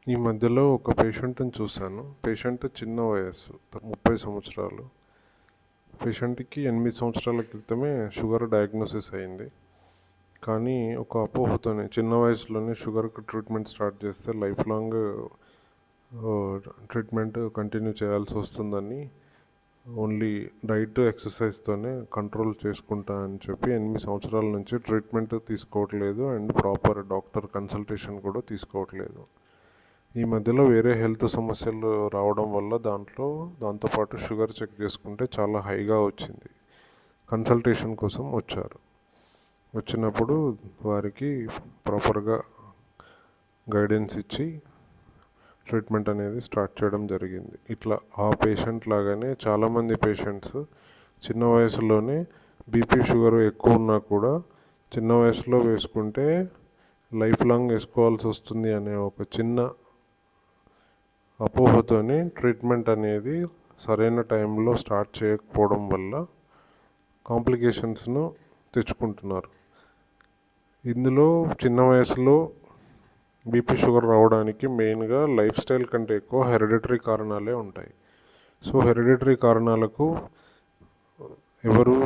ఈ మధ్యలో ఒక పేషెంట్ని చూశాను. పేషెంట్ చిన్న వయస్సు 30 సంవత్సరాలు. పేషెంట్కి 8 సంవత్సరాల క్రితమే షుగర్ డయాగ్నోసిస్ అయింది. కానీ ఒక అపోహతోనే చిన్న వయసులోనే షుగర్కి ట్రీట్మెంట్ స్టార్ట్ చేస్తే లైఫ్ లాంగ్ ట్రీట్మెంట్ కంటిన్యూ చేయాల్సి వస్తుందని ఓన్లీ డైట్ ఎక్సర్సైజ్తోనే కంట్రోల్ చేసుకుంటా అని చెప్పి 8 సంవత్సరాల నుంచి ట్రీట్మెంట్ తీసుకోవట్లేదు అండ్ ప్రాపర్ డాక్టర్ కన్సల్టేషన్ కూడా తీసుకోవట్లేదు. ఈ మధ్యలో వేరే హెల్త్ సమస్యలు రావడం వల్ల దాంతోపాటు షుగర్ చెక్ చేసుకుంటే చాలా హైగా వచ్చింది. కన్సల్టేషన్ కోసం వచ్చారు. వచ్చినప్పుడు వారికి ప్రాపర్గా గైడెన్స్ ఇచ్చి ట్రీట్మెంట్ అనేది స్టార్ట్ చేయడం జరిగింది. ఇట్లా ఆ పేషెంట్ లాగానే చాలామంది పేషెంట్స్ చిన్న వయసులోనే బీపీ షుగర్ ఎక్కువ ఉన్నా కూడా చిన్న వయసులో వేసుకుంటే లైఫ్ లాంగ్ వేసుకోవాల్సి వస్తుంది అనే ఒక చిన్న అపోహతోని ట్రీట్మెంట్ అనేది సరైన టైంలో స్టార్ట్ చేయకపోవడం వల్ల కాంప్లికేషన్స్ను తెచ్చుకుంటున్నారు. ఇందులో చిన్న వయసులో బీపీ షుగర్ రావడానికి మెయిన్గా లైఫ్ స్టైల్ కంటే ఎక్కువ హెరిడిటరీ కారణాలే ఉంటాయి. సో హెరిడిటరీ కారణాలకు ఎవరు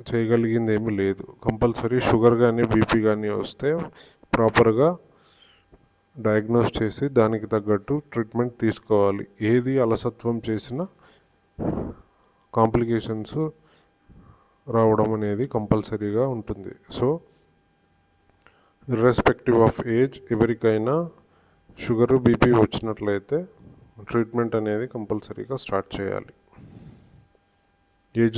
చేయగలిగింది ఏమీ లేదు. కంపల్సరీ షుగర్ కానీ బీపీ కానీ వస్తే ప్రాపర్గా డయాగ్నోస్ చేసి దానికి తగ్గట్టు ట్రీట్మెంట్ తీసుకోవాలి. ఏది అలసత్వం చేసినా కాంప్లికేషన్స్ రావడం అనేది కంపల్సరీగా ఉంటుంది. సో ఇర్రెస్పెక్టివ్ ఆఫ్ ఏజ్ ఎవరికైనా షుగర్ బీపీ వచ్చినట్లయితే ట్రీట్మెంట్ అనేది కంపల్సరీగా స్టార్ట్ చేయాలి. ఏజ్